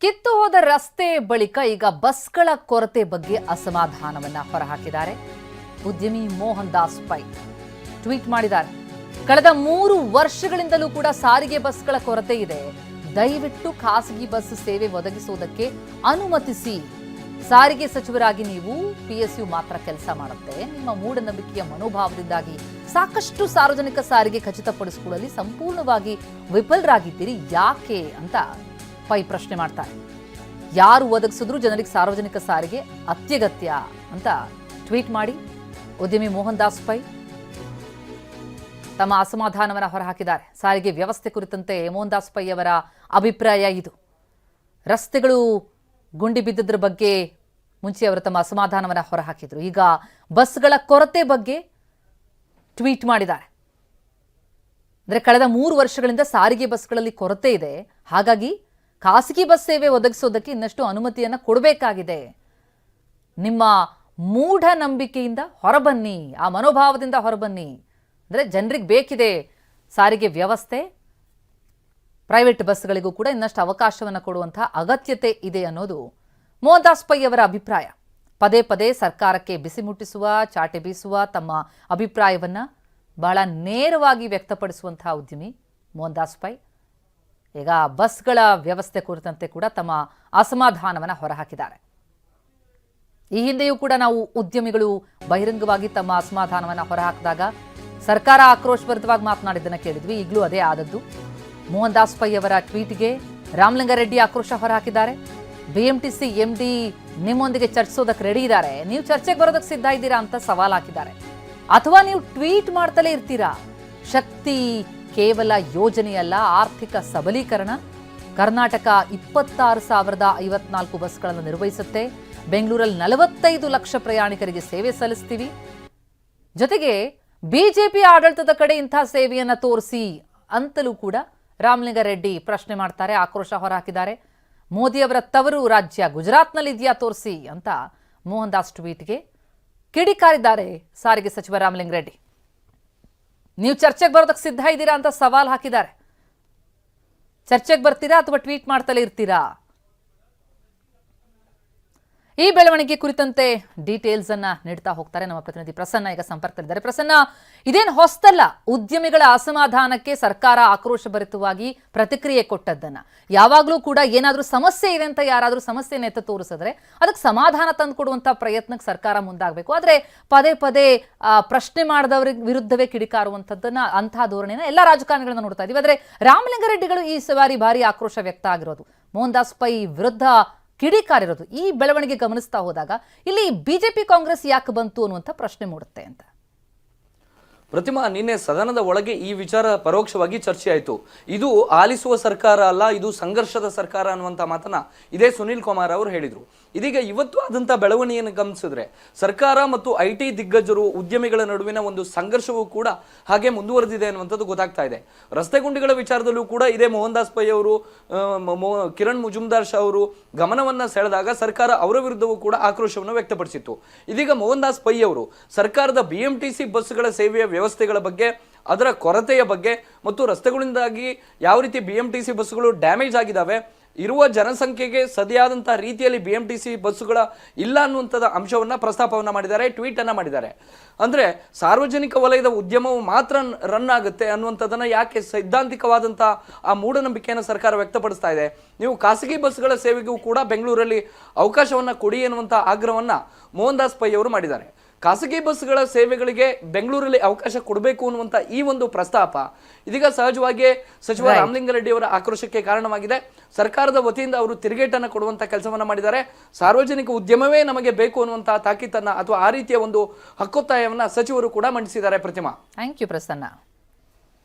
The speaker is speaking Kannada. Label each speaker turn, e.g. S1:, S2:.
S1: ಕಿತ್ತು ಹೋದ ರಸ್ತೆ ಬಳಿಕ ಈಗ ಬಸ್ಗಳ ಕೊರತೆ ಬಗ್ಗೆ ಅಸಮಾಧಾನವನ್ನ ಹೊರಹಾಕಿದ್ದಾರೆ ಉದ್ಯಮಿ ಮೋಹನ್ ದಾಸ್ ಪೈ ಟ್ವೀಟ್ ಮಾಡಿದ್ದಾರೆ. ಕಳೆದ 3 ವರ್ಷಗಳಿಂದಲೂ ಕೂಡ ಸಾರಿಗೆ ಬಸ್ಗಳ ಕೊರತೆ ಇದೆ. ದಯವಿಟ್ಟು ಖಾಸಗಿ ಬಸ್ ಸೇವೆ ಒದಗಿಸುವುದಕ್ಕೆ ಅನುಮತಿಸಿ. ಸಾರಿಗೆ ಸಚಿವರಾಗಿ ನೀವು PSU ಮಾತ್ರ ಕೆಲಸ ಮಾಡುತ್ತೆ. ನಿಮ್ಮ ಮೂಢನಂಬಿಕೆಯ ಮನೋಭಾವದಿಂದಾಗಿ ಸಾಕಷ್ಟು ಸಾರ್ವಜನಿಕ ಸಾರಿಗೆ ಖಚಿತಪಡಿಸಿಕೊಳ್ಳಲು ಸಂಪೂರ್ಣವಾಗಿ ವಿಫಲರಾಗಿದ್ದೀರಿ. ಯಾಕೆ ಅಂತ ಪೈ ಪ್ರಶ್ನೆ ಮಾಡ್ತಾರೆ. ಯಾರು ಒದಗಿಸಿದ್ರು ಜನರಿಗೆ ಸಾರ್ವಜನಿಕ ಸಾರಿಗೆ ಅತ್ಯಗತ್ಯ ಅಂತ ಟ್ವೀಟ್ ಮಾಡಿ ಉದ್ಯಮಿ ಮೋಹನ್ ದಾಸ್ ಪೈ ತಮ್ಮ ಅಸಮಾಧಾನವನ್ನು ಹೊರಹಾಕಿದ್ದಾರೆ. ಸಾರಿಗೆ ವ್ಯವಸ್ಥೆ ಕುರಿತಂತೆ ಮೋಹನ್ ದಾಸ್ ಪೈ ಅವರ ಅಭಿಪ್ರಾಯ ಇದು. ರಸ್ತೆಗಳು ಗುಂಡಿ ಬಿದ್ದದ್ರ ಬಗ್ಗೆ ಮುಂಚೆ ಅವರು ತಮ್ಮ ಅಸಮಾಧಾನವನ್ನು ಹೊರಹಾಕಿದ್ರು. ಈಗ ಬಸ್ಗಳ ಕೊರತೆ ಬಗ್ಗೆ ಟ್ವೀಟ್ ಮಾಡಿದ್ದಾರೆ. ಅಂದರೆ ಕಳೆದ 3 ವರ್ಷಗಳಿಂದ ಸಾರಿಗೆ ಬಸ್ಗಳಲ್ಲಿ ಕೊರತೆ ಇದೆ. ಹಾಗಾಗಿ ಖಾಸಗಿ ಬಸ್ ಸೇವೆ ಒದಗಿಸೋದಕ್ಕೆ ಇನ್ನಷ್ಟು ಅನುಮತಿಯನ್ನು ಕೊಡಬೇಕಾಗಿದೆ. ನಿಮ್ಮ ಮೂಢನಂಬಿಕೆಯಿಂದ ಹೊರಬನ್ನಿ, ಆ ಮನೋಭಾವದಿಂದ ಹೊರಬನ್ನಿ. ಅಂದರೆ ಜನರಿಗೆ ಬೇಕಿದೆ ಸಾರಿಗೆ ವ್ಯವಸ್ಥೆ, ಪ್ರೈವೇಟ್ ಬಸ್ಗಳಿಗೂ ಕೂಡ ಇನ್ನಷ್ಟು ಅವಕಾಶವನ್ನು ಕೊಡುವಂತಹ ಅಗತ್ಯತೆ ಇದೆ ಅನ್ನೋದು ಮೋಹನ್ ದಾಸ್ ಪೈ ಅವರ ಅಭಿಪ್ರಾಯ. ಪದೇ ಪದೇ ಸರ್ಕಾರಕ್ಕೆ ಬಿಸಿ ಮುಟ್ಟಿಸುವ, ಚಾಟೆ ಬೀಸುವ ತಮ್ಮ ಅಭಿಪ್ರಾಯವನ್ನು ಬಹಳ ನೇರವಾಗಿ ವ್ಯಕ್ತಪಡಿಸುವಂತಹ ಉದ್ಯಮಿ ಮೋಹನ್ ದಾಸ್ ಪೈ ಈಗ ಬಸ್ಗಳ ವ್ಯವಸ್ಥೆ ಕುರಿತಂತೆ ಕೂಡ ತಮ್ಮ ಅಸಮಾಧಾನವನ್ನು ಹೊರಹಾಕಿದ್ದಾರೆ. ಈ ಹಿಂದೆಯೂ ಕೂಡ ನಾವು ಉದ್ಯಮಿಗಳು ಬಹಿರಂಗವಾಗಿ ತಮ್ಮ ಅಸಮಾಧಾನವನ್ನು ಹೊರಹಾಕಿದಾಗ ಸರ್ಕಾರ ಆಕ್ರೋಶಭರಿತವಾಗಿ ಮಾತನಾಡಿದ್ದನ್ನು ಕೇಳಿದ್ವಿ. ಈಗಲೂ ಅದೇ ಆದದ್ದು. ಮೋಹನ್ ದಾಸ್ ಪೈ ಅವರ ಟ್ವೀಟ್ಗೆ ರಾಮಲಿಂಗಾರೆಡ್ಡಿ ಆಕ್ರೋಶ ಹೊರಹಾಕಿದ್ದಾರೆ. BMTC MD ನಿಮ್ಮೊಂದಿಗೆ ಚರ್ಚಿಸೋದಕ್ಕೆ ರೆಡಿ ಇದ್ದಾರೆ, ನೀವು ಚರ್ಚೆಗೆ ಬರೋದಕ್ಕೆ ಸಿದ್ಧ ಇದ್ದೀರಾ ಅಂತ ಸವಾಲ್ ಹಾಕಿದ್ದಾರೆ. ಅಥವಾ ನೀವು ಟ್ವೀಟ್ ಮಾಡ್ತಲೇ ಇರ್ತೀರಾ? ಶಕ್ತಿ ಕೇವಲ ಯೋಜನೆಯಲ್ಲ, ಆರ್ಥಿಕ ಸಬಲೀಕರಣ. ಕರ್ನಾಟಕ 26,054 ಬಸ್ಗಳನ್ನು ನಿರ್ವಹಿಸುತ್ತೆ. ಬೆಂಗಳೂರಲ್ಲಿ 45 ಲಕ್ಷ ಪ್ರಯಾಣಿಕರಿಗೆ ಸೇವೆ ಸಲ್ಲಿಸ್ತೀವಿ. ಜೊತೆಗೆ ಬಿಜೆಪಿ ಆಡಳಿತದ ಕಡೆ ಇಂಥ ಸೇವೆಯನ್ನು ತೋರಿಸಿ ಅಂತಲೂ ಕೂಡ ರಾಮಲಿಂಗಾರೆಡ್ಡಿ ಪ್ರಶ್ನೆ ಮಾಡ್ತಾರೆ, ಆಕ್ರೋಶ ಹೊರಹಾಕಿದ್ದಾರೆ. ಮೋದಿ ಅವರ ತವರು ರಾಜ್ಯ ಗುಜರಾತ್ನಲ್ಲಿ ಇದೆಯಾ ತೋರಿಸಿ ಅಂತ ಮೋಹನ್ ದಾಸ್ ಟ್ವೀಟ್ಗೆ ಕಿಡಿಕಾರಿದ್ದಾರೆ ಸಾರಿಗೆ ಸಚಿವ ರಾಮಲಿಂಗಾರೆಡ್ಡಿ. ನೀವು ಚರ್ಚೆಗೆ ಬರೋದಕ್ಕೆ ಸಿದ್ಧ ಇದ್ದೀರಾ ಅಂತ ಸವಾಲ್ ಹಾಕಿದ್ದಾರೆ. ಚರ್ಚೆಗೆ ಬರ್ತೀರಾ ಅಥವಾ ಟ್ವೀಟ್ ಮಾಡ್ತಲೇ ಇರ್ತೀರಾ? ಈ ಬೆಳವಣಿಗೆ ಕುರಿತಂತೆ ಡೀಟೇಲ್ಸ್ ಅನ್ನ ನೀಡ್ತಾ ಹೋಗ್ತಾರೆ ನಮ್ಮ ಪ್ರತಿನಿಧಿ ಪ್ರಸನ್ನ. ಈಗ ಸಂಪರ್ಕದಲ್ಲಿದ್ದಾರೆ. ಪ್ರಸನ್ನ, ಇದೇನು ಹೊಸ್ತಲ್ಲ. ಉದ್ಯಮಿಗಳ ಅಸಮಾಧಾನಕ್ಕೆ ಸರ್ಕಾರ ಆಕ್ರೋಶಭರಿತವಾಗಿ ಪ್ರತಿಕ್ರಿಯೆ ಕೊಟ್ಟದ್ದನ್ನ, ಯಾವಾಗಲೂ ಕೂಡ ಏನಾದರೂ ಸಮಸ್ಯೆ ಇದೆ ಅಂತ ಯಾರಾದರೂ ಸಮಸ್ಯೆನ ಎತ್ತ ತೋರಿಸಿದ್ರೆ ಅದಕ್ಕೆ ಸಮಾಧಾನ ತಂದು ಕೊಡುವಂತ ಪ್ರಯತ್ನಕ್ಕೆ ಸರ್ಕಾರ ಮುಂದಾಗಬೇಕು. ಆದ್ರೆ ಪದೇ ಪದೇ ಪ್ರಶ್ನೆ ಮಾಡಿದವರ ವಿರುದ್ಧವೇ ಕಿಡಿಕಾರುವಂಥದ್ದನ್ನ, ಅಂತಹ ಧೋರಣೆನ ಎಲ್ಲ ರಾಜಕಾರಣಿಗಳನ್ನ ನೋಡ್ತಾ ಇದೀವಿ. ಆದ್ರೆ ರಾಮಲಿಂಗಾರೆಡ್ಡಿಗಳು ಈ ಬಾರಿ ಭಾರಿ ಆಕ್ರೋಶ ವ್ಯಕ್ತ ಆಗಿರೋದು, ಮೋಹನ್ ದಾಸ್ ಪೈ ವಿರುದ್ಧ ಕಿಡಿಕಾರಿರೋದು. ಈ ಬೆಳವಣಿಗೆ ಗಮನಿಸ್ತಾ ಹೋದಾಗ ಇಲ್ಲಿ ಬಿಜೆಪಿ ಕಾಂಗ್ರೆಸ್ ಯಾಕೆ ಬಂತು ಅನ್ನುವಂಥ ಪ್ರಶ್ನೆ ಮೂಡುತ್ತೆ ಅಂತ.
S2: ಪ್ರತಿಮಾ, ನಿನ್ನೆ ಸದನದ ಒಳಗೆ ಈ ವಿಚಾರ ಪರೋಕ್ಷವಾಗಿ ಚರ್ಚೆ ಆಯಿತು. ಇದು ಆಲಿಸುವ ಸರ್ಕಾರ ಅಲ್ಲ, ಇದು ಸಂಘರ್ಷದ ಸರ್ಕಾರ ಅನ್ನುವಂಥ ಮಾತನ್ನ ಇದೇ ಸುನೀಲ್ ಕುಮಾರ್ ಅವರು ಹೇಳಿದರು. ಇದೀಗ ಇವತ್ತು ಆದಂಥ ಬೆಳವಣಿಗೆಯನ್ನು ಗಮನಿಸಿದ್ರೆ ಸರ್ಕಾರ ಮತ್ತು IT ದಿಗ್ಗಜರು, ಉದ್ಯಮಿಗಳ ನಡುವಿನ ಒಂದು ಸಂಘರ್ಷವೂ ಕೂಡ ಹಾಗೆ ಮುಂದುವರೆದಿದೆ ಅನ್ನುವಂಥದ್ದು ಗೊತ್ತಾಗ್ತಾ ಇದೆ. ರಸ್ತೆ ಗುಂಡಿಗಳ ವಿಚಾರದಲ್ಲೂ ಕೂಡ ಇದೇ ಮೋಹನ್ ದಾಸ್ ಪೈ ಅವರು, ಕಿರಣ್ ಮುಜುಮ್ದಾರ್ ಶಾ ಅವರು ಗಮನವನ್ನ ಸೆಳೆದಾಗ ಸರ್ಕಾರ ಅವರ ವಿರುದ್ಧವೂ ಕೂಡ ಆಕ್ರೋಶವನ್ನು ವ್ಯಕ್ತಪಡಿಸಿತ್ತು. ಇದೀಗ ಮೋಹನ್ ದಾಸ್ ಪೈ ಅವರು ಸರ್ಕಾರದ BMTC ಬಸ್ಗಳ ಸೇವೆಯ ವ್ಯವಸ್ಥೆಗಳ ಬಗ್ಗೆ, ಅದರ ಕೊರತೆಯ ಬಗ್ಗೆ ಮತ್ತು ರಸ್ತೆಗಳಿಂದಾಗಿ ಯಾವ ರೀತಿ BMTC ಬಸ್ಗಳು ಡ್ಯಾಮೇಜ್ ಆಗಿದ್ದಾವೆ, ಇರುವ ಜನಸಂಖ್ಯೆಗೆ ಸರಿಯಾದಂತಹ ರೀತಿಯಲ್ಲಿ BMTC ಬಸ್ಸುಗಳ ಇಲ್ಲ ಅನ್ನುವಂಥದ್ದು ಅಂಶವನ್ನ ಪ್ರಸ್ತಾಪವನ್ನ ಮಾಡಿದ್ದಾರೆ, ಟ್ವೀಟ್ ಅನ್ನ ಮಾಡಿದ್ದಾರೆ. ಅಂದ್ರೆ ಸಾರ್ವಜನಿಕ ವಲಯದ ಉದ್ಯಮವು ಮಾತ್ರ ರನ್ ಆಗುತ್ತೆ ಅನ್ನುವಂಥದ್ದನ್ನ ಯಾಕೆ ಸೈದ್ಧಾಂತಿಕವಾದಂತಹ ಆ ಮೂಢನಂಬಿಕೆಯನ್ನು ಸರ್ಕಾರ ವ್ಯಕ್ತಪಡಿಸ್ತಾ ಇದೆ. ನೀವು ಖಾಸಗಿ ಬಸ್ಗಳ ಸೇವೆಗೂ ಕೂಡ ಬೆಂಗಳೂರಲ್ಲಿ ಅವಕಾಶವನ್ನ ಕೊಡಿ ಎನ್ನುವಂತಹ ಆಗ್ರಹವನ್ನ ಮೋಹನ್ ದಾಸ್ ಪೈ ಅವರು ಮಾಡಿದ್ದಾರೆ. ಖಾಸಗಿ ಬಸ್ಗಳ ಸೇವೆಗಳಿಗೆ ಬೆಂಗಳೂರಲ್ಲಿ ಅವಕಾಶ ಕೊಡಬೇಕು ಅನ್ನುವಂಥ ಈ ಒಂದು ಪ್ರಸ್ತಾಪ ಇದೀಗ ಸಹಜವಾಗಿ ಸಚಿವ ರಾಮಲಿಂಗಾರೆಡ್ಡಿ ಅವರ ಆಕ್ರೋಶಕ್ಕೆ ಕಾರಣವಾಗಿದೆ. ಸರ್ಕಾರದ ವತಿಯಿಂದ ಅವರು ತಿರುಗೇಟನ್ನು ಕೊಡುವಂಥ ಕೆಲಸವನ್ನ ಮಾಡಿದ್ದಾರೆ. ಸಾರ್ವಜನಿಕ ಉದ್ಯಮವೇ ನಮಗೆ ಬೇಕು ಅನ್ನುವಂಥ ತಾಕೀತನ್ನ ಅಥವಾ ಆ ರೀತಿಯ ಒಂದು ಹಕ್ಕೊತ್ತಾಯವನ್ನ ಸಚಿವರು ಕೂಡ ಮಂಡಿಸಿದ್ದಾರೆ. ಪ್ರತಿಮಾ,
S1: ಥ್ಯಾಂಕ್ ಯು ಪ್ರಸನ್ನ.